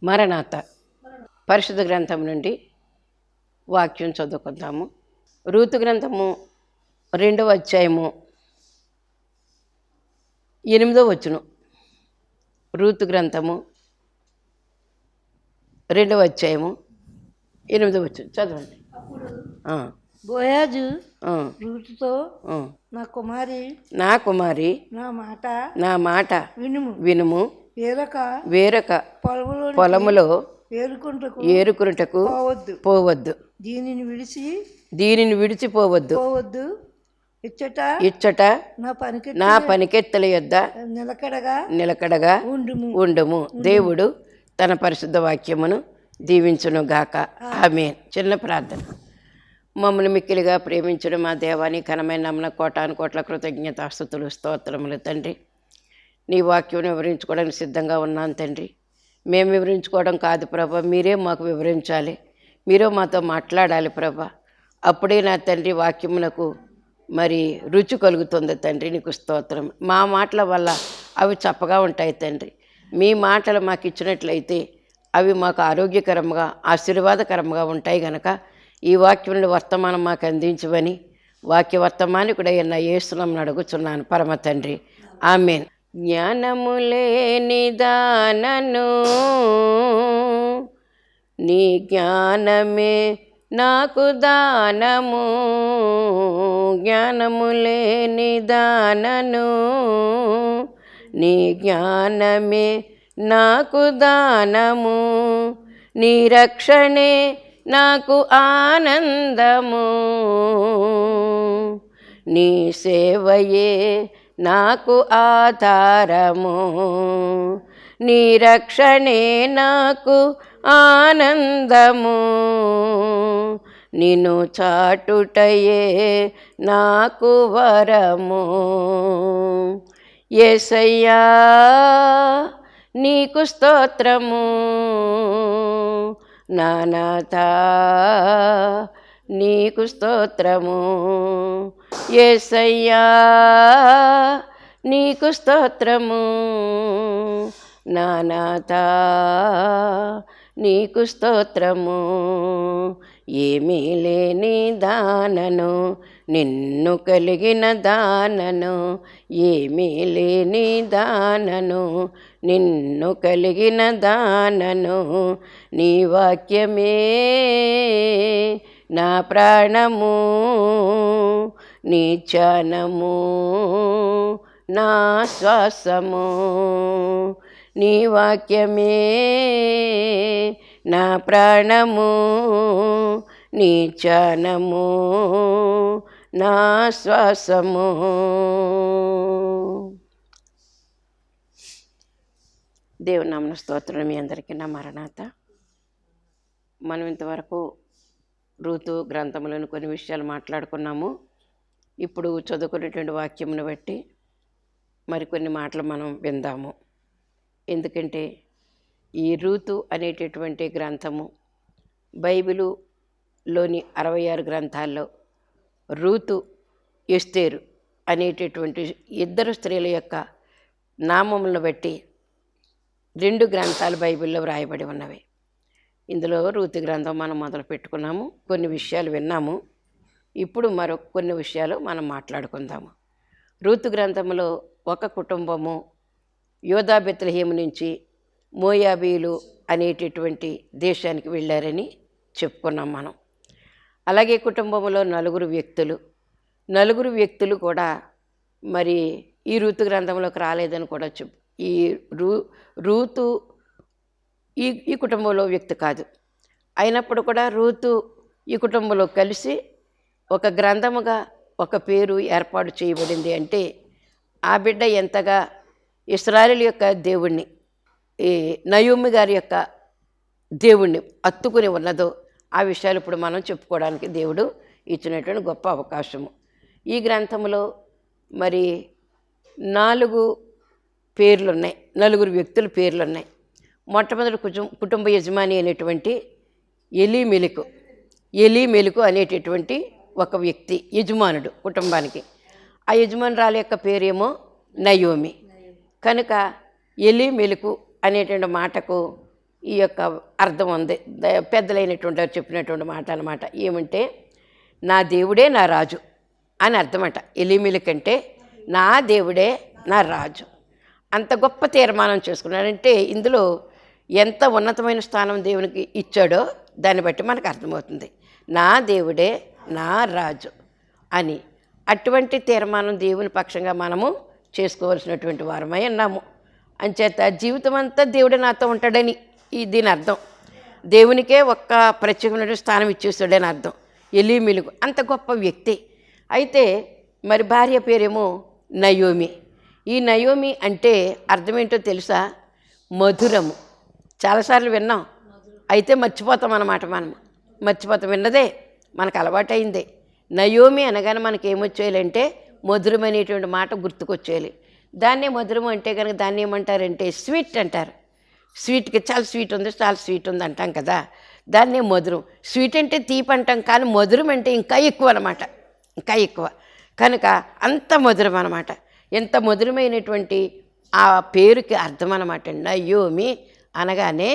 మరణాత పరిశుద్ధ గ్రంథం నుండి వాక్యం చదువుకుందాము. రూతు గ్రంథము 2వ అధ్యాయము 8వ వచనం. రూతు గ్రంథము 2వ అధ్యాయము 8వ వచనం చదవండి. బోయాజు రూతుతో, నా కుమారి నా మాట వినుము. వేరొక పొలములో ఏరుకున్నటకు పోవద్దు. దీనిని విడిచిపోవద్దు. ఇచ్చట నా పనికెత్తల యొద్ద నిలకడగా ఉండుము. దేవుడు తన పరిశుద్ధ వాక్యమును దీవించును గాక. ఆమేన్. చిన్న ప్రార్థన. మమ్మల్ని మిక్కిలిగా ప్రేమించడం మా దేవాని ఘనమైన నమ్మన కోటాను కోట్ల కృతజ్ఞతాస్తుతులు స్తోత్రములు తండ్రి. నీ వాక్యం వివరించుకోవడానికి సిద్ధంగా ఉన్నాను తండ్రి. మేము వివరించుకోవడం కాదు ప్రభా, మీరే మాకు వివరించాలి, మీరే మాతో మాట్లాడాలి ప్రభా. అప్పుడే నా తండ్రి వాక్యమునకు మరి రుచి కలుగుతుంది తండ్రి. నీకు స్తోత్రం. మా మాటల వల్ల అవి చప్పగా ఉంటాయి తండ్రి. మీ మాటలు మాకు ఇచ్చినట్లయితే అవి మాకు ఆరోగ్యకరంగా ఆశీర్వాదకరంగా ఉంటాయి గనక ఈ వాక్యం వర్తమానం మాకు అందించమని వాక్య వర్తమానికుడైన యేసునామమున అడుగుచున్నాను పరమ తండ్రి. ఆమేన్. జ్ఞానము లేని దానను నీ జ్ఞానమే నాకు దానము. జ్ఞానము లేని దానను నీ జ్ఞానమే నాకు దానము. నీ రక్షణే నాకు ఆనందము. నీ సేవయే నాకు ఆధారము. నీ రక్షణే నాకు ఆనందము. నిన్ను చాటుటయే నాకు వరము. యేసయ్యా నీకు స్తోత్రము. నానాథా నీకు స్తోత్రము. యేసయ్యా నీకు స్తోత్రము. నానాథా నీకు స్తోత్రము. ఏమీ లేని దానను నిన్ను కలిగిన దానను. ఏమీ లేని దానను నిన్ను కలిగిన దానను. నీ వాక్యమే నా ప్రాణము. నీ ధ్యానము నా శ్వాసము. నీ వాక్యమే నా ప్రాణము. నీ ధ్యానము నా శ్వాసము. దేవుని నామమున స్తోత్రం. మీ అందరికీ నా మరణాత. మనం ఇంతవరకు రూతు గ్రంథంలోని కొన్ని విషయాలు మాట్లాడుకున్నాము. ఇప్పుడు చదువుకునేటువంటి వాక్యమును బట్టి మరికొన్ని మాటలు మనం విందాము. ఎందుకంటే ఈ రూతు అనేటటువంటి గ్రంథము బైబిలులోని 66 గ్రంథాల్లో రూతు, ఎస్తేరు అనేటటువంటి ఇద్దరు స్త్రీల యొక్క నామములను బట్టి 2 గ్రంథాలు బైబిల్లో వ్రాయబడి ఉన్నవి. ఇందులో రూతు గ్రంథం మనం మొదలు పెట్టుకున్నాము. కొన్ని విషయాలు విన్నాము. ఇప్పుడు మరొక కొన్ని విషయాలు మనం మాట్లాడుకుందాము. రూతు గ్రంథంలో ఒక కుటుంబము యోధా బెత్లెహేము నుంచి మోయాబీలు అనేటటువంటి దేశానికి వెళ్ళారని చెప్పుకున్నాం మనం. అలాగే కుటుంబంలో 4 వ్యక్తులు కూడా మరి ఈ రూతు గ్రంథంలోకి రాలేదని కూడా ఈ రూతు ఈ కుటుంబంలో వ్యక్తి కాదు. అయినప్పుడు కూడా రూతు ఈ కుటుంబంలో కలిసి ఒక గ్రంథముగా ఒక పేరు ఏర్పాటు చేయబడింది. అంటే ఆ బిడ్డ ఎంతగా ఇశ్రాయేలు యొక్క దేవుణ్ణి, ఈ నయోమి గారి యొక్క దేవుణ్ణి అత్తుకుని ఉన్నదో ఆ విషయాలు ఇప్పుడు మనం చెప్పుకోవడానికి దేవుడు ఇచ్చినటువంటి గొప్ప అవకాశము. ఈ గ్రంథంలో మరి 4 పేర్లున్నాయి, 4 వ్యక్తుల పేర్లున్నాయి. మొట్టమొదటి కుటుంబ యజమాని అయినటువంటి ఎలీమెలకు అనేటటువంటి ఒక వ్యక్తి యజమానుడు కుటుంబానికి. ఆ యజమానురాలి యొక్క పేరేమో నయోమి. కనుక ఎలీమెలకు అనేటువంటి మాటకు ఈ యొక్క అర్థం ఉంది. పెద్దలైనటువంటి వారు చెప్పినటువంటి మాట అనమాట. ఏమంటే నా దేవుడే నా రాజు అని అర్థమట. ఎలీమెలెకు కంటే నా దేవుడే నా రాజు అంత గొప్ప తీర్మానం చేసుకున్నాడంటే ఇందులో ఎంత ఉన్నతమైన స్థానం దేవునికి ఇచ్చాడో దాన్ని బట్టి మనకు అర్థమవుతుంది. నా దేవుడే నా రాజు అని అటువంటి తీర్మానం దేవుని పక్షంగా మనము చేసుకోవాల్సినటువంటి వారమై ఉన్నాము. అంచేత జీవితం అంతా దేవుడే నాతో ఉంటాడని దీని అర్థం. దేవునికే ఒక్క ప్రత్యేకమైన స్థానం ఇచ్చేస్తాడని అర్థం. ఎలీమెలెకు అంత గొప్ప వ్యక్తి. అయితే మరి భార్య పేరేమో నయోమి. ఈ నయోమి అంటే అర్థం ఏంటో తెలుసా? మధురము. చాలాసార్లు విన్నాం, అయితే మర్చిపోతాం అన్నమాట. మనం మర్చిపోతాం, విన్నదే మనకు అలవాటైందే. నయోమి అనగానే మనకి ఏమొచ్చేయాలంటే మధురమనేటువంటి మాట గుర్తుకొచ్చేయాలి. దాన్నే మధురం అంటే కనుక దాన్ని ఏమంటారంటే స్వీట్ అంటారు. స్వీట్కి చాలా స్వీట్ ఉంది, చాలా స్వీట్ ఉంది అంటాం కదా, దాన్నే మధురం. స్వీట్ అంటే తీపి అంటాం, కానీ మధురం అంటే ఇంకా ఎక్కువ అనమాట, ఇంకా ఎక్కువ. కనుక అంత మధురం అనమాట. ఎంత మధురమైనటువంటి ఆ పేరుకి అర్థం అనమాట. నయోమి అనగానే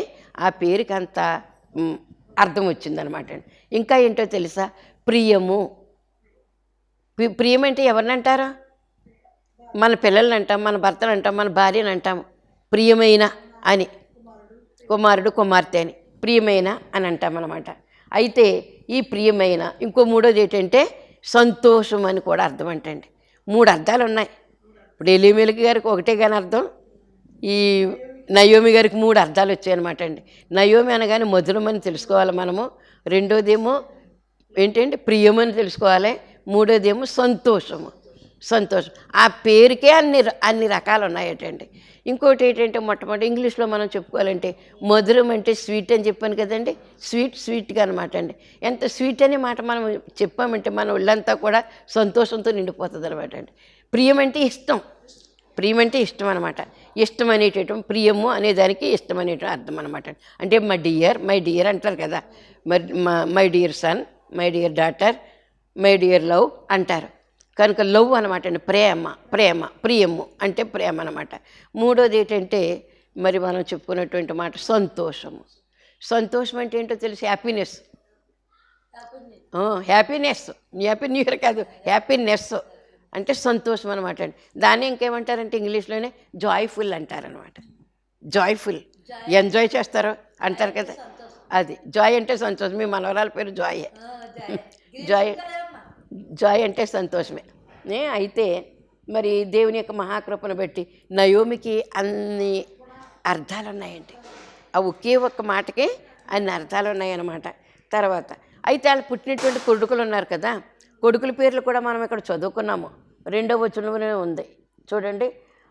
ఆ పేరుకి అంత అర్థం వచ్చిందనమాట. ఇంకా ఏంటో తెలుసా? ప్రియము. ప్రియం అంటే ఎవరిని అంటారు? మన పిల్లల్ని అంటాం, మన భర్తను అంటాం, మన భార్యను అంటాము ప్రియమైన అని. కుమారుడు కుమార్తె అని ప్రియమైన అని అంటామన్నమాట. అయితే ఈ ప్రియమైన ఇంకో మూడోది ఏంటంటే సంతోషం అని కూడా అర్థం అంటండి. 3 అర్థాలు ఉన్నాయి. ఇప్పుడు ఎలీమెలెకు గారికి ఒకటే కానీ అర్థం, ఈ నయోమి గారికి 3 అర్థాలు వచ్చాయన్నమాట అండి. నయోమి అనగానే మధురం అని తెలుసుకోవాలి మనము. రెండోదేమో ఏంటంటే ప్రియమని తెలుసుకోవాలి. మూడోదేమో సంతోషము. సంతోషం ఆ పేరుకే అన్ని రకాలు ఉన్నాయటండి. ఇంకోటి ఏంటంటే మొట్టమొదటి ఇంగ్లీష్లో మనం చెప్పుకోవాలంటే మధురం అంటే స్వీట్ అని చెప్పాను కదండి. స్వీట్గా అనమాట అండి. ఎంత స్వీట్ అనే మాట మనం చెప్పామంటే మన ఒళ్ళంతా కూడా సంతోషంతో నిండిపోతుంది అనమాట అండి. ప్రియం అంటే ఇష్టం. ప్రియం అంటే ఇష్టం అనమాట. ఇష్టం అనేటటువంటి ప్రియము అనేదానికి ఇష్టం అనేటువంటి అర్థం అనమాట. అంటే మై డియర్ అంటారు కదా, my dear son, my dear daughter, my dear love అంటారు. కనుక లవ్ అనమాట అండి. ప్రియము అంటే ప్రేమ అనమాట. మూడోది ఏంటంటే మరి మనం చెప్పుకున్నటువంటి మాట సంతోషము. సంతోషం అంటే ఏంటో తెలుసు? హ్యాపీనెస్. హ్యాపీ న్యూ ఇయర్ కాదు, హ్యాపీనెస్ అంటే సంతోషం అనమాట అండి. దాన్ని ఇంకేమంటారంటే ఇంగ్లీష్లోనే జాయ్ఫుల్ అంటారనమాట. జాయ్ఫుల్, ఎంజాయ్ చేస్తారు అంటారు కదా, అది జాయ్ అంటే సంతోషం. మీ మనవరాల పేరు జాయే. జాయ్ అంటే సంతోషమే. అయితే మరి దేవుని యొక్క మహాకృపను బట్టి నయోమికి అన్ని అర్థాలు ఉన్నాయండి. ఆ ఒకే ఒక్క మాటకే అన్ని అర్థాలు ఉన్నాయన్నమాట. తర్వాత అయితే వాళ్ళు పుట్టినటువంటి కొడుకులు ఉన్నారు కదా, కొడుకుల పేర్లు కూడా మనం ఇక్కడ చదువుకున్నాము. 2వ వచనంలోనే ఉంది చూడండి.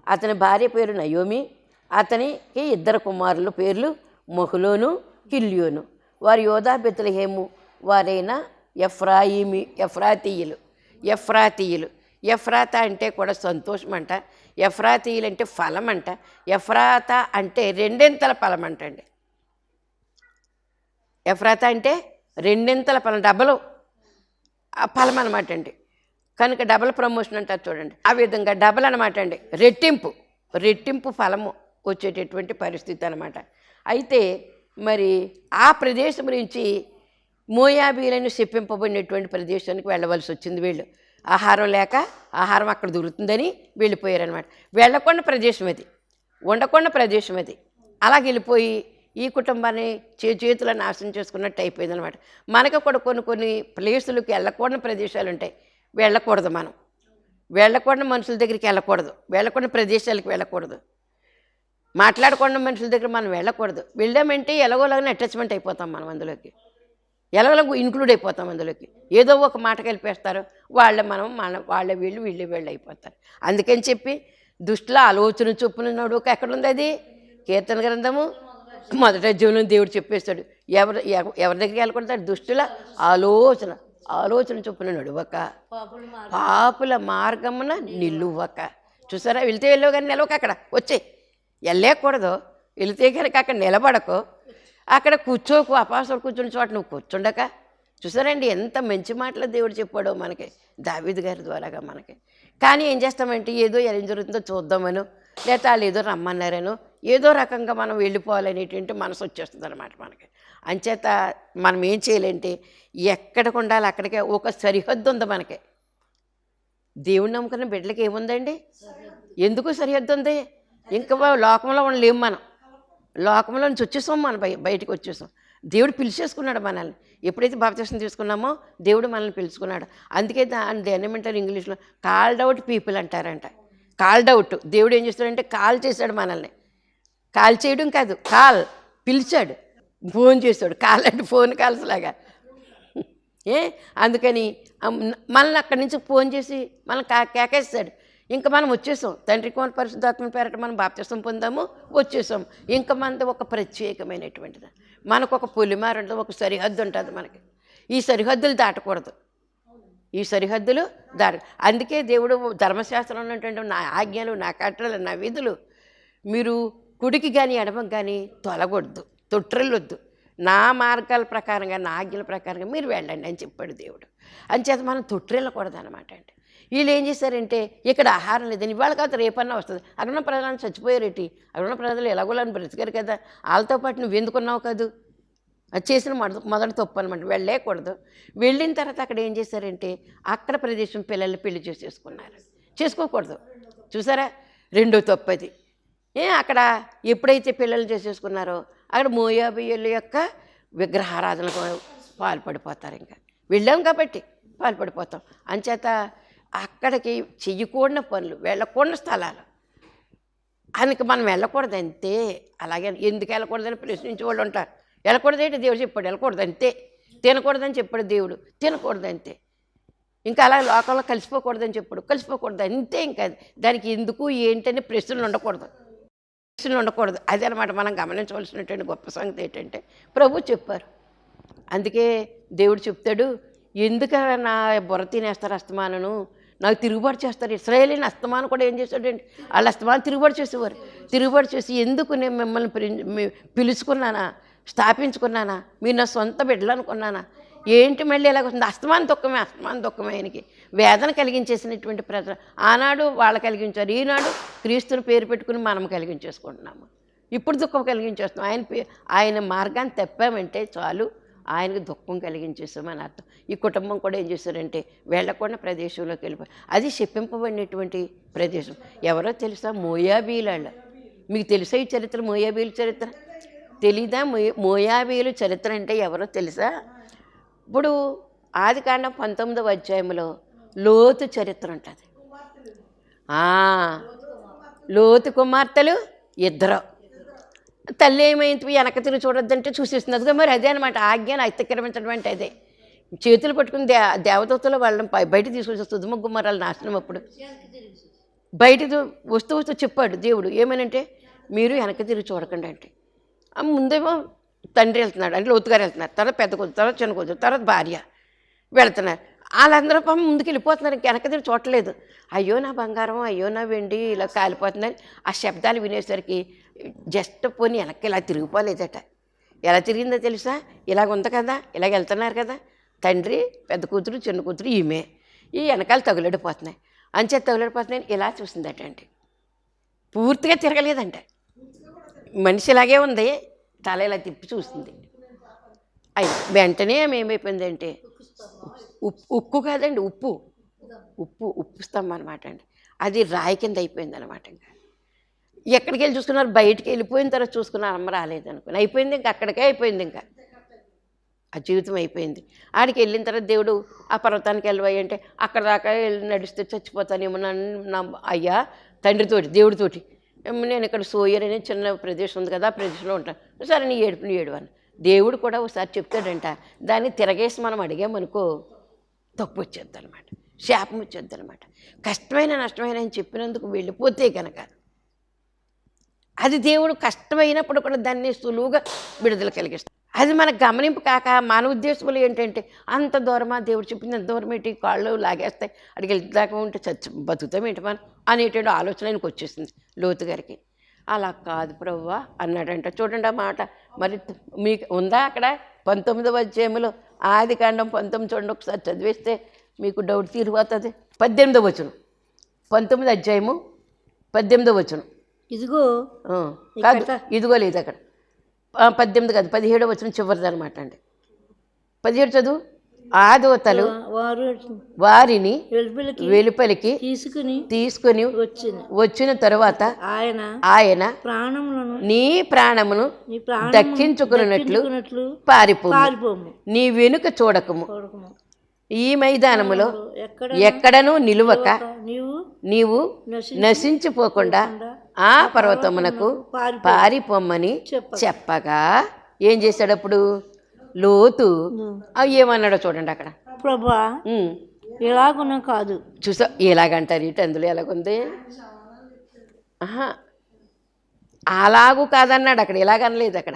అతని భార్య పేరు నయోమి, అతనికి 2 కుమారుల పేర్లు మహులోను, కిల్యోను. వారు యోధా బెత్లెహేము వారైన ఎఫ్రాతీయులు. ఎఫ్రాతా అంటే కూడా సంతోషం అంట. ఎఫ్రాతీయులు అంటే ఫలం అంట. ఎఫ్రాతా అంటే 2 ఫలం అంటండి. ఎఫ్రాతా అంటే 2 ఫలం, డబల్ ఫలం అనమాట అండి. కనుక డబల్ ప్రమోషన్ అంటారు చూడండి. ఆ విధంగా డబల్ అనమాట అండి. రెట్టింపు ఫలము వచ్చేటటువంటి పరిస్థితి అనమాట. అయితే మరి ఆ ప్రదేశం నుంచి మోయాబీలను శపింపబడినటువంటి ప్రదేశానికి వెళ్ళవలసి వచ్చింది. వీళ్ళు ఆహారం లేక ఆహారం అక్కడ దొరుకుతుందని వెళ్ళిపోయారనమాట. వెళ్ళకుండా ప్రదేశం అది, ఉండకుండా ప్రదేశం అది. అలాగ వెళ్ళిపోయి ఈ కుటుంబాన్ని చేతులను నాశనం చేసుకున్నట్టు అయిపోయింది అనమాట. మనకు కూడా కొన్ని ప్లేసులకి వెళ్ళకూడని ప్రదేశాలు ఉంటాయి. వెళ్ళకూడదు మనం. వెళ్ళకూడని మనుషుల దగ్గరికి వెళ్ళకూడదు. వెళ్ళకూడని ప్రదేశాలకు వెళ్ళకూడదు. మాట్లాడకుండా మనుషుల దగ్గర మనం వెళ్ళకూడదు. వెళ్ళామంటే ఎలాగోలాగానే అటాచ్మెంట్ అయిపోతాం మనం అందులోకి. ఎలాగో ఇన్క్లూడ్ అయిపోతాం అందులోకి. ఏదో ఒక మాట కలిపేస్తారు. వాళ్ళే వీళ్ళు అయిపోతారు. అందుకని చెప్పి దుష్టుల ఆలోచన చొప్పున నడుక ఎక్కడుంది అది? కీర్తన గ్రంథము 1వ అధ్యాయంలో దేవుడు చెప్పేస్తాడు. ఎవరి దగ్గరికి వెళ్ళకూడదు? దుష్టుల ఆలోచన చొప్పున నడువక, పాపుల మార్గమున నిలువక. చూసారా? వెళ్తే వెళ్ళవు కానీ నిలవక, అక్కడ వచ్చే వెళ్ళకూడదు. వెళితే కనుక అక్కడ నిలబడకు, అక్కడ కూర్చోకు. అపాసలు కూర్చున్న చోట నువ్వు కూర్చుండక. చూసారండి ఎంత మంచి మాటలు దేవుడు చెప్పాడో మనకి, దావీదు గారి ద్వారాగా మనకి. కానీ ఏం చేస్తామంటే ఏదో ఏం జరుగుతుందో చూద్దామను, లేకపోతే వాళ్ళు ఏదో రమ్మన్నారనో ఏదో రకంగా మనం వెళ్ళిపోవాలనేటువంటి మనసు వచ్చేస్తుంది అనమాట మనకి. అంచేత మనం ఏం చేయాలంటే ఎక్కడికి ఉండాలి అక్కడికే ఒక సరిహద్దు ఉంది మనకి. దేవుడిని నమ్ముకున్న బిడ్డలకి ఏముందండి? ఎందుకు సరిహద్దు ఉంది? ఇంకా లోకంలో ఉండలేము మనం. లోకంలో నుంచి వచ్చేసాం, మనం బయటికి వచ్చేసాం. దేవుడు పిలిచేసుకున్నాడు మనల్ని. ఎప్పుడైతే బాప్తిసం తీసుకున్నామో దేవుడు మనల్ని పిలుచుకున్నాడు. అందుకే దాన్ని ఏమంటారు ఇంగ్లీష్లో కాల్డ్ అవుట్ పీపుల్ అంటారంట. Called out. దేవుడు ఏం చేస్తాడంటే కాల్ చేశాడు మనల్ని. కాల్ చేయడం కాదు, పిలిచాడు, ఫోన్ చేశాడు. కాల్ అంటే ఫోన్ కాల్స్ లాగా. అందుకని మనల్ని అక్కడి నుంచి ఫోన్ చేసి మనల్ని కేకేస్తాడు. ఇంకా మనం వచ్చేసాం. తండ్రి కుమార పరిశుద్ధాత్మ పేరట మనం బాప్తిసం పొందాము, వచ్చేసాం. ఇంకా మనది ఒక ప్రత్యేకమైనటువంటిది, మనకు ఒక పొలిమారు ఉంటుంది, ఒక సరిహద్దు ఉంటుంది మనకి. ఈ సరిహద్దులు దాటకూడదు. ఈ సరిహద్దులు అందుకే దేవుడు ధర్మశాస్త్రంలో ఉన్నటువంటి నా ఆజ్ఞలు, నా కట్టడలు, నా విధులు మీరు కుడికి కానీ ఎడమకు కానీ తొట్టిల్లొద్దు. నా మార్గాల ప్రకారంగా, నా ఆజ్ఞల ప్రకారంగా మీరు వెళ్ళండి అని చెప్పాడు దేవుడు. అంచేత మనం తొట్టిల్లకూడదు అనమాట అండి. వీళ్ళు ఏం చేశారంటే ఇక్కడ ఆహారం లేదని, ఇవాళ కాదు రేపన్నా వస్తుంది. అక్కడ ఉన్న ప్రజలను చచ్చిపోయారేటి? అక్కడ ఉన్న ప్రజలు ఎలాగోలని బ్రతికారు కదా, వాళ్ళతో పాటు నువ్వు ఎందుకున్నావు కాదు. అది చేసిన మొదటి తప్పు అనమాట. వెళ్ళలేకూడదు. వెళ్ళిన తర్వాత అక్కడ ఏం చేశారంటే అక్కడ ప్రదేశం పిల్లల్ని పెళ్లి చేసేసుకున్నారు. చేసుకోకూడదు. చూసారా, రెండో తప్పు అది. అక్కడ ఎప్పుడైతే పిల్లలు చేసేసుకున్నారో అక్కడ మోయాబీయుల యొక్క విగ్రహారాధనకు పాల్పడిపోతారు. ఇంకా వెళ్ళాం కాబట్టి పాల్పడిపోతాం. అంచేత అక్కడికి చెయ్యకూడని పనులు, వెళ్ళకూడని స్థలాలు, అందుకు మనం వెళ్ళకూడదు అంతే. అలాగే ఎందుకు వెళ్ళకూడదని ప్రశ్నించే వాళ్ళు ఉంటారు. వెళ్ళకూడదంటే దేవుడు చెప్పాడు వెళ్ళకూడదు అంతే. తినకూడదని చెప్పాడు దేవుడు, తినకూడదు అంతే. ఇంకా అలా లోకంలో కలిసిపోకూడదని చెప్పాడు, కలిసిపోకూడదు అంతే. ఇంకా దానికి ఎందుకు ఏంటని ప్రశ్నలు ఉండకూడదు. అదే అనమాట మనం గమనించవలసినటువంటి గొప్ప సంగతి ఏంటంటే ప్రభు చెప్పారు. అందుకే దేవుడు చెప్తాడు, ఎందుకు నా బుర్ర తినేస్తారు అస్తమానను, నాకు తిరుగుబాటు చేస్తారు. ఇశ్రాయేలీని అస్తమానం కూడా ఏం చేశాడంటే వాళ్ళు అస్తమానం తిరుగుబాటు చేసేవారు. తిరుగుబాటు చేసి ఎందుకు నేను మిమ్మల్ని పిలుచుకున్నానా, స్థాపించుకున్నానా, మీరు నా సొంత బిడ్డలు అనుకున్నానా, ఏంటి మళ్ళీ ఎలాగ వస్తుంది? అస్తమాన దుఃఖమే ఆయనకి వేదన కలిగించేసినటువంటి ప్రజలు. ఆనాడు వాళ్ళు కలిగించారు, ఈనాడు క్రీస్తుని పేరు పెట్టుకుని మనం కలిగించేసుకుంటున్నాము. ఇప్పుడు దుఃఖం కలిగించేస్తున్నాం. ఆయన మార్గాన్ని తప్పామంటే చాలు, ఆయనకు దుఃఖం కలిగించేస్తామని అర్థం. ఈ కుటుంబం కూడా ఏం చేశారంటే వెళ్ళకుండా ప్రదేశంలోకి వెళ్ళిపోయి, అది చెప్పింపబడినటువంటి ప్రదేశం. ఎవరో తెలుసా? మోయాబీలు. మీకు తెలుసా ఈ చరిత్ర? మోయాబీల చరిత్ర తెలీదా? మోయాబీలు చరిత్ర అంటే ఎవరో తెలుసా? ఇప్పుడు ఆదికాండం 19వ అధ్యాయంలో లోతు చరిత్ర ఉంటుంది. లోతు కుమార్తెలు ఇద్దరు. తల్లి ఏమైంది వెనక తిరిగి చూడొద్దంటే చూసేస్తున్నదిగా. మరి అదే అనమాట ఆజ్ఞను అతిక్రమించడం అంటే అదే. చేతులు పట్టుకుని దేవదూతలు వాళ్ళని బయట తీసుకొచ్చి సుధుమ గుమ్మరాలు నాశనం. అప్పుడు బయట వస్తూ చెప్పాడు దేవుడు ఏమనంటే మీరు వెనక తిరిగి చూడకండి అంటే. ముందేమో తండ్రి వెళ్తున్నాడు అంటే లోతుగారు వెళ్తున్నారు, తర్వాత పెద్ద కూతురు, తర్వాత చిన్న కూతురు, తర్వాత భార్య వెళ్తున్నారు. వాళ్ళందరూ పాపం ముందుకు వెళ్ళిపోతున్నారు, ఇంక వెనక తిరిగి చూడలేదు. అయ్యో నా బంగారం, అయ్యో నా వెండి ఇలా కాలిపోతుందని ఆ శబ్దాలు వినేసరికి జస్ట్ పోనీ వెనక్కి ఇలా తిరిగిపోలేదట. ఎలా తిరిగిందో తెలుసా? ఇలాగ ఉంది కదా, ఇలాగ వెళ్తున్నారు కదా, తండ్రి, పెద్ద కూతురు, చిన్న కూతురు, ఈమె ఈ వెనకాల తగులడిపోతున్నాయి. అంచేత తగులడిపోతున్నాయని ఇలా చూసిందట అండి. పూర్తిగా తిరగలేదంట, మనిషి ఇలాగే ఉంది, తల ఇలా తిప్పి చూస్తుంది. అయ్యి వెంటనే ఆమె ఏమైపోయిందంటే ఉక్కు కాదండి, ఉప్పు స్తంభం అనమాట అండి. అది రాయి కింద అయిపోయింది అనమాట. ఇంకా ఎక్కడికి వెళ్ళి చూసుకున్నారు? బయటికి వెళ్ళిపోయిన తర్వాత చూసుకున్నారు, అమ్మ రాలేదనుకుని అయిపోయింది. ఇంకా అక్కడికే అయిపోయింది, ఇంకా ఆ జీవితం అయిపోయింది. ఆడికి వెళ్ళిన తర్వాత దేవుడు ఆ పర్వతానికి వెళ్ళిపోయి అంటే అక్కడ దాకా వెళ్ళి నడిస్తే చచ్చిపోతానేమో నా అయ్యా తండ్రితోటి దేవుడితోటి, నేను ఇక్కడ సోయర్ అనే చిన్న ప్రదేశం ఉంది కదా, ఆ ప్రదేశంలో ఉంటాను, సరే నీ ఏడు అని దేవుడు కూడా ఒకసారి చెప్తాడంట. దాన్ని తిరగేసి మనం అడిగామనుకో తప్పు వచ్చేద్ది అనమాట, శాపం వచ్చేద్ది అనమాట. కష్టమైన నష్టమైన అని చెప్పినందుకు వెళ్ళిపోతే కనుక అది దేవుడు కష్టమైనప్పుడు కూడా దాన్ని సులువుగా విడుదల కలిగిస్తాడు. అది మనకు గమనింపు కాక మన ఉద్దేశములు ఏంటంటే అంత దూరమా, దేవుడు చెప్పింది అంత దూరం ఏంటి, కాళ్ళు లాగేస్తాయి, అడిగి వెళ్తాక ఉంటే బతుకుతాం ఏంటి మనం అనేటువంటి ఆలోచన ఆయనకు వచ్చేసింది లోతు గారికి. అలా కాదు ప్రభువా అన్నాడంట. చూడండి ఆ మాట మరి మీకు ఉందా అక్కడ 19వ అధ్యాయంలో ఆదికాండం 19 చూడండి, ఒకసారి చదివేస్తే మీకు డౌట్ తీరిపోతుంది. 18వ వచనం, 19వ అధ్యాయము 18వ వచనం. ఇదిగో ఆ, కాదు ఇదిగో లేదు అక్కడ 18 కాదు 17 వచ్చిన చివరిది అనమాట అండి. 17 చదువు. ఆ దూతలు వారు వారిని వెలుపలికి వెలుపలికి తీసుకుని వచ్చిన తరువాత ఆయన ప్రాణములను నీ ప్రాణమును దక్కించుకున్నట్లు పారిపోము, నీ వెనుక చూడకము, ఈ మైదానములో ఎక్కడనూ నిలువక నీవు నశించిపోకుండా ఆ పర్వతమునకు పారిపోమ్మని చెప్పగా ఏం చేశాడు అప్పుడు లోతు? ఏమన్నాడో చూడండి అక్కడ. ప్రభా ఎలాగున్నా కాదు. చూసా ఎలాగంటారు ఇటు అందులో ఎలాగుంది? అలాగూ కాదన్నాడు అక్కడ, ఎలాగనలేదు అక్కడ.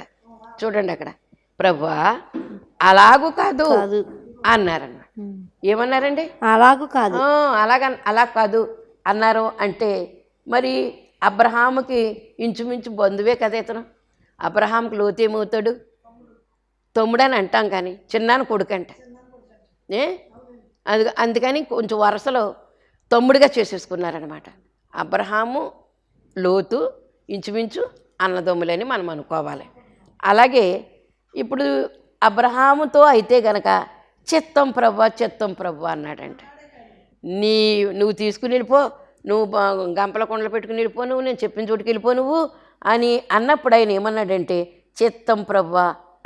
చూడండి అక్కడ ప్రభా అలాగూ కాదు అన్నారన్న. ఏమన్నారండి? అలాగూ కాదు, అలా కాదు అన్నారు. అంటే మరి అబ్రహాముకి ఇంచుమించు బంధువే కదా ఇతను. అబ్రహాంకి లోతు ఏమవుతాడు? తమ్ముడని అంటాం కానీ చిన్నాన్న కొడుకంట. అందుకని కొంచెం వరుసలో తమ్ముడిగా చేసేసుకున్నారనమాట. అబ్రహాము లోతు ఇంచుమించు అన్నదమ్ములని మనం అనుకోవాలి. అలాగే ఇప్పుడు అబ్రహాముతో అయితే గనక చిత్తం ప్రభు అన్నాడంట. నువ్వు తీసుకుని వెళ్ళిపో, నువ్వు గంపల కొండలు పెట్టుకుని వెళ్ళిపో, నువ్వు నేను చెప్పిన చోటుకి వెళ్ళిపో నువ్వు అని అన్నప్పుడు ఆయన ఏమన్నాడంటే చిత్తం ప్రభు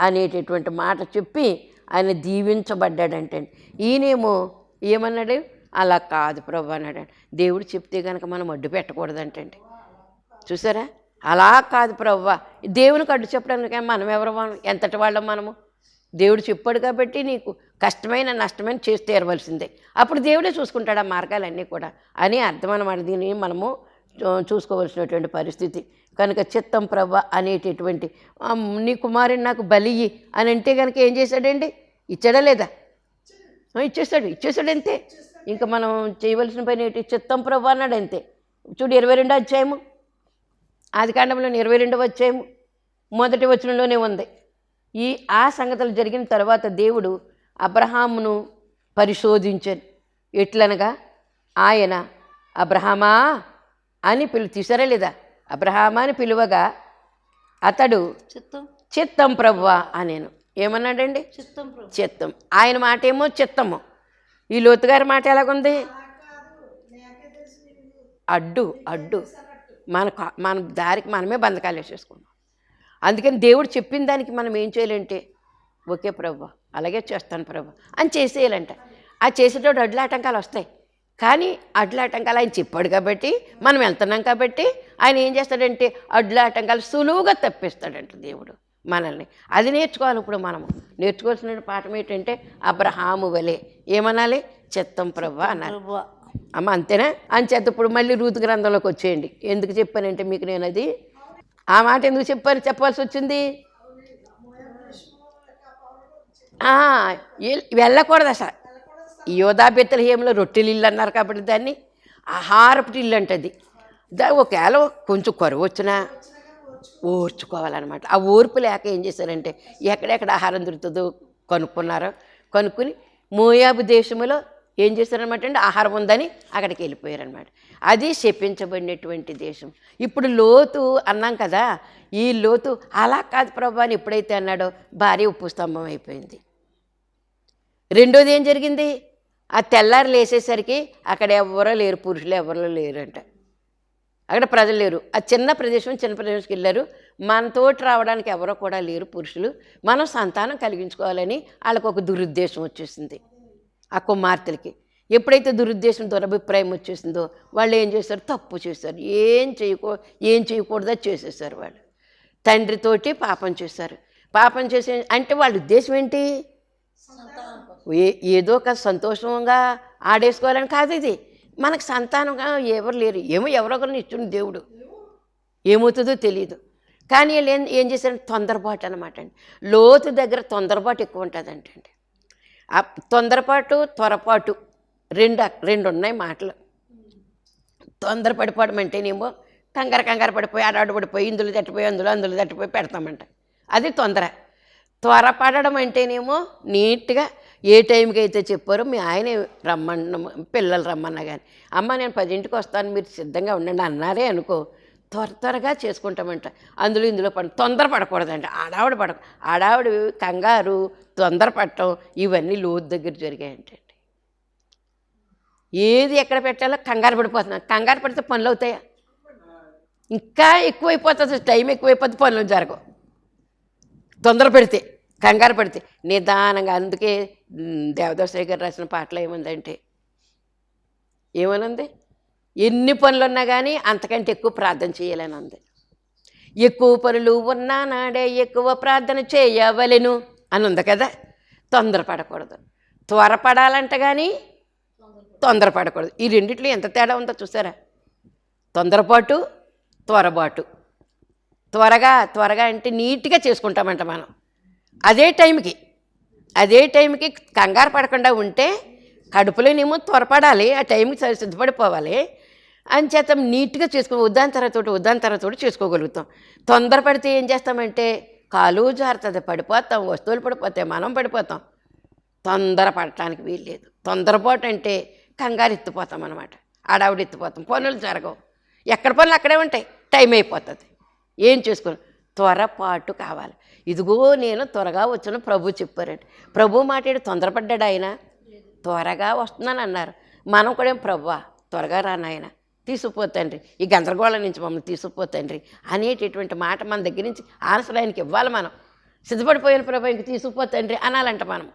అనేటటువంటి మాట చెప్పి ఆయన దీవించబడ్డాడంటే. ఈయనేమో ఏమన్నాడు? అలా కాదు ప్రభు అన్నాడు. దేవుడు చెప్తే కనుక మనం అడ్డు పెట్టకూడదంటండి. చూసారా? అలా కాదు ప్రభు, దేవునికి అడ్డు చెప్పడానికి మనం ఎవరు? ఎంతటి వాళ్ళం మనము? దేవుడు చెప్పాడు కాబట్టి నీకు కష్టమైన నష్టమైన చేసి తీరవలసిందే. అప్పుడు దేవుడే చూసుకుంటాడు ఆ మార్గాలన్నీ కూడా అని అర్థం అన్నమాట. దీన్ని మనము చూసుకోవలసినటువంటి పరిస్థితి. కనుక చిత్తం ప్రభ అనేటటువంటి నీ కుమారుని నాకు బలియ్యి అని అంటే కనుక ఏం చేశాడండి? ఇచ్చాడా లేదా? ఇచ్చేసాడు అంతే. ఇంకా మనం చేయవలసిన పని ఏంటి? చిత్తం ప్రభ అన్నాడు అంతే. చూడు 22 అధ్యాయము, ఆదికాండంలో 22వ అధ్యాయము మొదటి వచనంలోనే ఉంది. ఆ సంగతులు జరిగిన తర్వాత దేవుడు అబ్రహామును పరిశోధించాను. ఎట్లనగా ఆయన అబ్రహామా అని తీసారా లేదా? అబ్రహామా అని పిలువగా అతడు చిత్తం ప్రభువా అనేను. ఏమన్నాడండి? చిత్తం. ఆయన మాట ఏమో చిత్తము. ఈ లోతుగారి మాట ఎలాగుంది? అడ్డు. మన దారికి మనమే బంధకాలు వేసేసుకున్నాం. అందుకని దేవుడు చెప్పిన దానికి మనం ఏం చేయాలంటే ఓకే ప్రభు, అలాగే చేస్తాను ప్రభు అని చేసేయాలంట. ఆ చేసేటప్పుడు అడ్ల ఆటంకాలు వస్తాయి. కానీ అడ్ల ఆటంకాలు ఆయన చెప్పాడు కాబట్టి మనం వెళ్తున్నాం కాబట్టి ఆయన ఏం చేస్తాడంటే అడ్ల ఆటంకాలు సులువుగా తప్పిస్తాడంట దేవుడు మనల్ని. అది నేర్చుకోవాలి. ఇప్పుడు మనము నేర్చుకోవాల్సిన పాఠం ఏంటంటే అబ్రహాము వలె ఏమనాలి? చిత్తం ప్రభు అన్నారు. అమ్మ అంతేనా? అంచేత ఇప్పుడు మళ్ళీ రూతు గ్రంథంలోకి వచ్చేయండి. ఎందుకు చెప్పానంటే మీకు నేను అది ఆ మాట ఎందుకు చెప్పాల్సి వచ్చింది? వెళ్ళకూడదు అసలు. యోధా బెత్లెహేములో రొట్టెలు ఇల్లు అన్నారు కాబట్టి దాన్ని ఆహారపు ఇల్లు అంటది. ఒకవేళ కొంచెం కరువు వచ్చినా ఓర్చుకోవాలన్నమాట. ఆ ఓర్పు లేక ఏం చేశారంటే ఎక్కడెక్కడ ఆహారం దొరుకుతుందో కనుక్కుని మోయాబు దేశంలో ఏం చేశారనమాట అంటే ఆహారం ఉందని అక్కడికి వెళ్ళిపోయారనమాట. అది శపించబడినటువంటి దేశం. ఇప్పుడు లోతు అన్నాం కదా, ఈ లోతు అలా కాదు ప్రభు అని ఎప్పుడైతే అన్నాడో భార్య ఉప్పు స్తంభం అయిపోయింది. రెండోది ఏం జరిగింది? ఆ తెల్లారు లేసేసరికి అక్కడ ఎవరో లేరు, పురుషులు ఎవరో లేరంట. అక్కడ ప్రజలు లేరు. ఆ చిన్న ప్రదేశంకి వెళ్ళారు. మనతోటి రావడానికి ఎవరో కూడా లేరు పురుషులు. మనం సంతానం కలిగించుకోవాలని వాళ్ళకు ఒక దురుద్దేశం వచ్చేసింది ఆ కుమార్తెలకి. ఎప్పుడైతే దురభిప్రాయం వచ్చేసిందో వాళ్ళు ఏం చేశారు? తప్పు చేశారు. ఏం చేయకూడదో చేసేసారు. వాళ్ళు తండ్రితోటి పాపం చేశారు. పాపం చేసే అంటే వాళ్ళ ఉద్దేశం ఏంటి? ఏదో ఒక సంతోషంగా ఆడేసుకోవాలని కాదు. ఇది మనకు సంతానంగా ఎవరు లేరు. ఎవరో ఒకరిని ఇచ్చిన దేవుడు, ఏమవుతుందో తెలియదు. కానీ వీళ్ళు ఏం చేశారంటే తొందరపాటు అనమాట అండి. లోతు దగ్గర తొందరపాటు ఎక్కువ ఉంటుందంటండి. ఆ తొందరపాటు త్వరపాటు రెండు ఉన్నాయి మాటలు. తొందరపడిపోవడం అంటేనేమో కంగారు పడిపోయి ఆడాడు పడిపోయి ఇందులో తట్టిపోయి అందులో తట్టిపోయి పెడతామంట, అది తొందర. త్వరపడడం అంటేనేమో నీట్గా ఏ టైంకి అయితే చెప్పారో మీ ఆయన పిల్లలు రమ్మన్నా కానీ అమ్మ నేను 10ంటికి వస్తాను మీరు సిద్ధంగా ఉండండి అన్నారే అనుకో, త్వరగా చేసుకుంటామంట. అందులో ఇందులో తొందర పడకూడదంట. ఆడావిడ కంగారు, తొందరపడటం ఇవన్నీ లోతు దగ్గర జరిగాయంటండి. ఏది ఎక్కడ పెట్టాలో కంగారు పడిపోతున్నాం. కంగారు పడితే పనులు అవుతాయా? ఇంకా ఎక్కువైపోతుంది, టైం ఎక్కువైపోతుంది, పనులు జరగవు. తొందర పెడితే, కంగారు పడితే నిదానంగా. అందుకే దేవదాసయ్య గారు రాసిన పాటలో ఏముందంటే, ఏమనుంది? ఎన్ని పనులు ఉన్నా కానీ అంతకంటే ఎక్కువ ప్రార్థన చేయాలని ఉంది. ఎక్కువ పనులు ఉన్నా నాడే ఎక్కువ ప్రార్థన చేయవలెను అని ఉంది కదా. తొందరపడకూడదు. త్వరపడాలంట కానీ తొందరపడకూడదు. ఈ రెండిట్లో ఎంత తేడా ఉందో చూసారా? తొందరపాటు, త్వరబాటు. త్వరగా అంటే నీట్గా చేసుకుంటామంట మనం. అదే టైంకి కంగారు పడకుండా ఉంటే కడుపులోనేమో త్వరపడాలి, ఆ టైంకి సిద్ధపడిపోవాలి. అంచేత నీట్గా ఉద్దాన తర్వాత చేసుకోగలుగుతాం. తొందరపడితే ఏం చేస్తామంటే కాలు జారుతుంది, పడిపోతాం, వస్తువులు పడిపోతాయి, మనం పడిపోతాం. తొందరపడటానికి వీల్లేదు. తొందరపాటు అంటే కంగారు ఎత్తిపోతాం అన్నమాట. ఆడావిడ ఎత్తిపోతాం, పనులు జరగవు. ఎక్కడ పనులు అక్కడే ఉంటాయి, టైం అయిపోతుంది. ఏం చేసుకోను? త్వరపాటు కావాలి. ఇదిగో నేను త్వరగా వచ్చాను ప్రభు చెప్పారండి. ప్రభు మాట్లాడి తొందరపడ్డాడు ఆయన. త్వరగా వస్తున్నాను అన్నారు. మనం కూడా ప్రభువా త్వరగా రానాయన, తీసుకుపోతండ్రి, ఈ గందరగోళం నుంచి మమ్మల్ని తీసుకుపోతండ్రి అనేటటువంటి మాట మన దగ్గర నుంచి ఆన్సర్ ఆయనకి ఇవ్వాలి. మనం సిద్ధపడిపోయిన ప్రభా ఇంక తీసుకుపోతండ్రి అనాలంట. మనం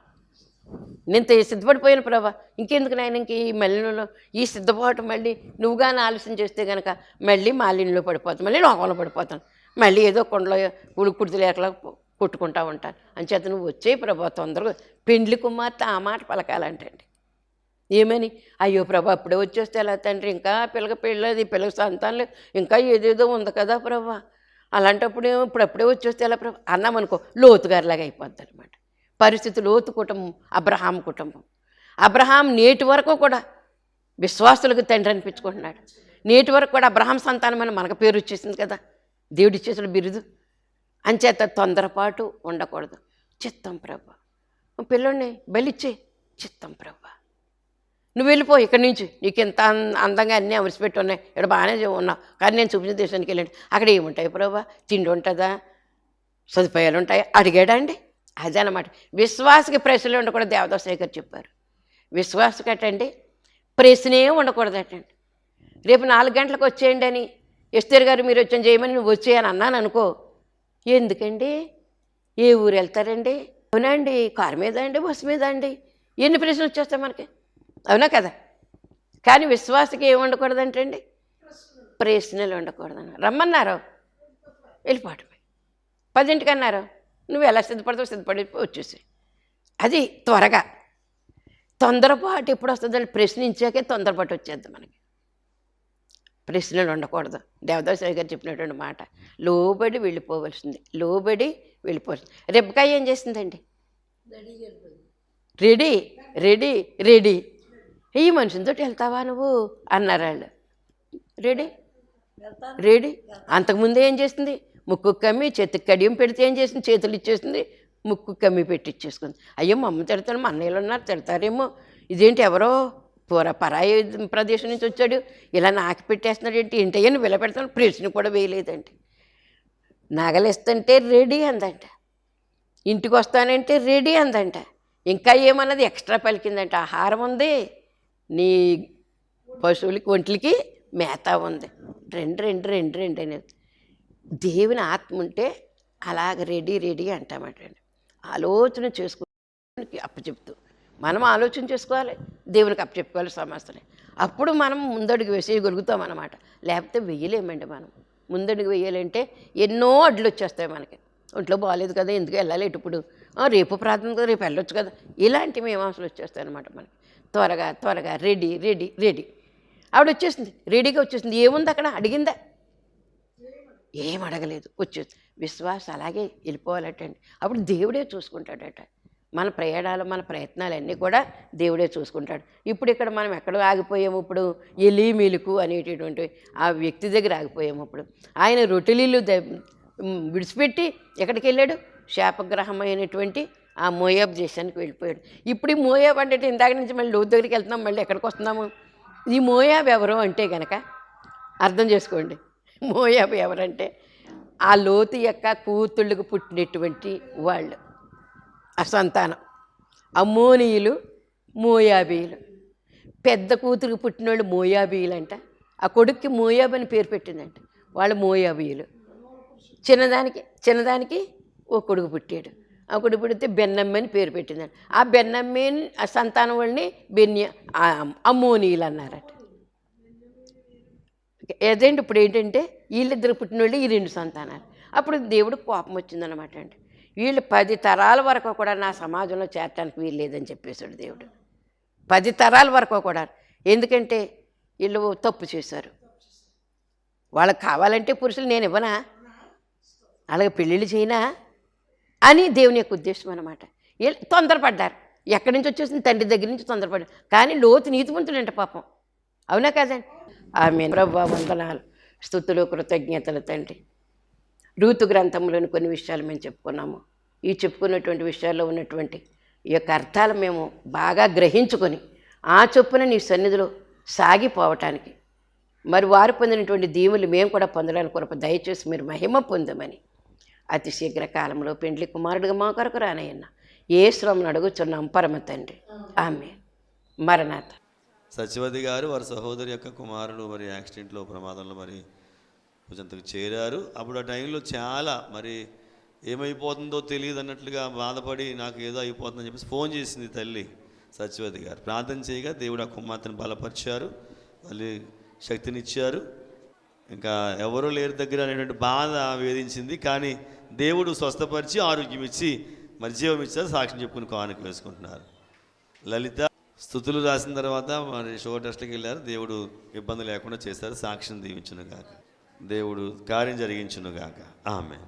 నేను సిద్ధపడిపోయిన ప్రభా ఇంకెందుకు నాయన, ఇంక ఈ మళ్ళీలో ఈ సిద్ధపాటు మళ్ళీ నువ్వుగా ఆలస్యం చేస్తే కనుక మళ్ళీ మాలిన్యంలో పడిపోతాను, మళ్ళీ లోకంలో పడిపోతాను, మళ్ళీ ఏదో కొండలో కుర్తి లేకలా కొట్టుకుంటా ఉంటాను. అంచేత నువ్వు వచ్చే ప్రభా తొందరగా. పెండ్లి కుమార్తె ఆ మాట పలకాలంటండి. ఏమని? అయ్యో ప్రభా అప్పుడే వచ్చేస్తే ఎలా తండ్రి, ఇంకా పెళ్ళది, పిల్లకి సంతానం లేదు, ఇంకా ఏదేదో ఉంది కదా ప్రభా, అలాంటప్పుడు ఇప్పుడప్పుడే వచ్చేస్తే ఎలా ప్రభా అన్నామనుకో, లోతుగారిలాగా అయిపోద్ది అనమాట పరిస్థితి. లోతు కుటుంబం అబ్రహాం కుటుంబం. అబ్రహాం నేటి వరకు కూడా విశ్వాసులకు తండ్రి అనిపించుకుంటున్నాడు. నేటి వరకు కూడా అబ్రహాం సంతానం అని మనకు పేరు వచ్చేసింది కదా, దేవుడి ఇచ్చేసిన బిరుదు. అంచేత తొందరపాటు ఉండకూడదు. చిత్తం ప్రభా, పిల్లోడిని బలిచ్చే, చిత్తం ప్రభా నువ్వు వెళ్ళిపో ఇక్కడి నుంచి, నీకు ఇంత అందంగా అన్నీ అమర్చిపెట్టి ఉన్నాయి, ఇక్కడ బాగానే ఉన్నావు, కానీ నేను చూపించిన దేశానికి వెళ్ళండి, అక్కడ ఏముంటాయి ప్రభా, తిండి ఉంటుందా, సదుపాయాలు ఉంటాయా అడిగాడా అండి? అదే అన్నమాట. విశ్వాసకి ప్రశ్నలు ఉండకూడదు. దేవదాసయ్య గారు చెప్పారు, విశ్వాసకటండి ప్రశ్నే ఉండకూడదటండి. రేపు 4 గంటలకు వచ్చేయండి అని ఎస్తేర్ గారు మీరు వచ్చి చేయమని నువ్వు వచ్చేయని అన్నాను అనుకో, ఎందుకండి, ఏ ఊరు వెళ్తారండి? అవునండి, కారు మీద అండి, బస్సు మీద అండి, ఎన్ని ప్రశ్నలు వచ్చేస్తాయి మనకి, అవునా కదా? కానీ విశ్వాసకి ఏమి ఉండకూడదంటండి, ప్రశ్నలు ఉండకూడదన్న. రమ్మన్నారు, వెళ్ళిపోవటమే. 10ంటికి అన్నారు, నువ్వు ఎలా సిద్ధపడి వచ్చేసి. అది త్వరగా. తొందరపాటు ఎప్పుడు వస్తుందండి? ప్రశ్నించాకే తొందరపాటు వచ్చేద్ది మనకి. ప్రశ్నలు ఉండకూడదు. దేవదాసయ్య గారు చెప్పినటువంటి మాట, లోబడి వెళ్ళిపోవలసింది. రెబ్బకా ఏం చేసిందండి? రెడీ ఈ మనిషితో వెళ్తావా నువ్వు అన్నారు వాళ్ళు. రెడీ. అంతకుముందే ఏం చేసింది? ముక్కు కమ్మి చేతికి కడియం పెడితే ఏం చేసింది? చేతులు ఇచ్చేసింది, ముక్కు కమ్మి పెట్టి ఇచ్చేసుకుంది. అయ్యో మా అమ్మ తిడతాను, మా అన్నయ్యలు ఉన్నారు తిడతారేమో, ఇదేంటి ఎవరో పరాయి ప్రదేశం నుంచి వచ్చాడు ఇలా నాకు పెట్టేస్తున్నాడు ఏంటి అని విలపెడతాను. ప్రశ్న కూడా వేయలేదండి. నగలిస్తుంటే రెడీ అందంట, ఇంటికి వస్తానంటే రెడీ అందంట, ఇంకా ఏమన్నది ఎక్స్ట్రా పలికిందంట, ఆహారం ఉంది, నీ పశువులకి ఒంట్లకి మేత ఉంది, రెండు అనేది. దేవుని ఆత్మ ఉంటే అలాగ రెడీ అంటామట. ఆలోచన చేసుకోవడానికి అప్పచెప్తూ మనం ఆలోచన చేసుకోవాలి, దేవునికి అప్పచెప్పుకోవాలి సమస్తని. అప్పుడు మనం ముందడుగు వేసేయగలుగుతాం అన్నమాట. లేకపోతే వెయ్యలేమండి. మనం ముందడుగు వేయాలంటే ఎన్నో అడ్లు వచ్చేస్తాయి మనకి. ఒంట్లో బాగాలేదు కదా, ఎందుకు వెళ్ళాలి ఇప్పుడు, రేపు ప్రార్థన కదా, రేపు వెళ్ళొచ్చు కదా, ఇలాంటి మీమాంసలు వచ్చేస్తాయి అన్నమాట మనకి. త్వరగా రెడీ. ఆవిడ వచ్చేసింది, రెడీగా వచ్చేసింది. ఏముంది అక్కడ? అడిగిందా? ఏం అడగలేదు, వచ్చేసి. విశ్వాసం అలాగే వెళ్ళిపోవాలటండి. అప్పుడు దేవుడే చూసుకుంటాడట. మన ప్రయాణాలు, మన ప్రయత్నాలు అన్నీ కూడా దేవుడే చూసుకుంటాడు. ఇప్పుడు ఇక్కడ మనం ఎక్కడ ఆగిపోయాము? ఇప్పుడు ఎలీమెలకు అనేటటువంటి ఆ వ్యక్తి దగ్గర ఆగిపోయాము. ఇప్పుడు ఆయన రొట్టెలీలు విడిచిపెట్టి ఎక్కడికి వెళ్ళాడు? శాపగ్రహమైనటువంటి ఆ మోయాబ్ దేశానికి వెళ్ళిపోయాడు. ఇప్పుడు ఈ మోయాబ్ అంటే ఇందాక నుంచి మళ్ళీ లోతు దగ్గరికి వెళ్తున్నాం, మళ్ళీ ఎక్కడికి వస్తున్నాము? ఈ మోయాబ్ ఎవరు అంటే కనుక అర్థం చేసుకోండి. మోయాబు ఎవరంటే ఆ లోతు యొక్క కూతుళ్ళకు పుట్టినటువంటి వాళ్ళు, ఆ సంతానం. అమ్మోనీయులు, మోయాబీయులు. పెద్ద కూతురికి పుట్టిన వాళ్ళు మోయాబీయులంట. ఆ కొడుక్కి మోయాబు అని పేరు పెట్టిందంట. వాళ్ళు మోయాబీయులు. చిన్నదానికి ఓ కొడుకు పుట్టాడు. ఆ కొడుకు పుడితే బెన్నమ్మి అని పేరు పెట్టిందంట. ఆ బెన్నమ్మి ఆ సంతానం వాళ్ళని అమ్మోనీయులు అన్నారట. ఏదండి ఇప్పుడు ఏంటంటే వీళ్ళిద్దరు పుట్టిన వాళ్ళు ఈ 2 సంతానాలు. అప్పుడు దేవుడు కోపం వచ్చిందనమాట అండి. వీళ్ళు 10 తరాల వరకు కూడా నా సమాజంలో చేరటానికి వీలు లేదని చెప్పేశాడు దేవుడు. 10 తరాల వరకు కూడా. ఎందుకంటే వీళ్ళు తప్పు చేశారు. వాళ్ళకి కావాలంటే పురుషులు నేను ఇవ్వనా, అలాగే పెళ్ళిళ్ళు చేయనా అని దేవుని యొక్క ఉద్దేశం అనమాట. వీళ్ళు తొందరపడ్డారు. ఎక్కడి నుంచి వచ్చేసింది? తండ్రి దగ్గర నుంచి తొందరపడ్డారు. కానీ లోతు నీతిమంతుడంట పాపం. అవునా కదండి? ఆమేన్. ప్రభువా వందనాలు, స్తుతులు, కృతజ్ఞతలు తండ్రి. రూతు గ్రంథంలోని కొన్ని విషయాలు మేము చెప్పుకున్నాము. ఈ చెప్పుకున్నటువంటి విషయాల్లో ఉన్నటువంటి ఈ యొక్క అర్థాలు మేము బాగా గ్రహించుకొని ఆ చొప్పున నీ సన్నిధిలో సాగిపోవటానికి, మరి వారు పొందినటువంటి దీవులు మేము కూడా పొందడానికి కొరకు దయచేసి మీరు మహిమ పొందమని అతి శీఘ్ర కాలంలో పెండ్లి కుమారుడిగా మా కొరకు రానయ్యన్న ఏ శ్రమను అడుగుచున్నాం పరమ తండ్రి. ఆమేన్. మరణాత. సత్యవతి గారు వారి సహోదరి యొక్క కుమారుడు మరి యాక్సిడెంట్లో ప్రమాదంలో మరి భుజంతకు చేరారు. అప్పుడు ఆ టైంలో చాలా మరి ఏమైపోతుందో తెలియదు అన్నట్లుగా బాధపడి నాకు ఏదో అయిపోతుందని చెప్పేసి ఫోన్ చేసింది తల్లి సత్యవతి గారు. ప్రార్థన చేయగా దేవుడు ఆ కుమార్తెను బలపరిచారు, మళ్ళీ శక్తినిచ్చారు. ఇంకా ఎవరూ లేరు దగ్గర అనేటువంటి బాధ వేధించింది. కానీ దేవుడు స్వస్థపరిచి ఆరోగ్యం ఇచ్చి మరి జీవం ఇచ్చారు. సాక్ష్యం చెప్పుకుని కానుక వేసుకుంటున్నారు. లలిత స్తుతులు రాసిన తర్వాత మరి షుగర్ టెస్ట్కి వెళ్ళారు. దేవుడు ఇబ్బంది లేకుండా చేశారు. సాక్ష్యం దీవించును గాక, దేవుడు కార్యం జరిగించును గాక. ఆమేన్.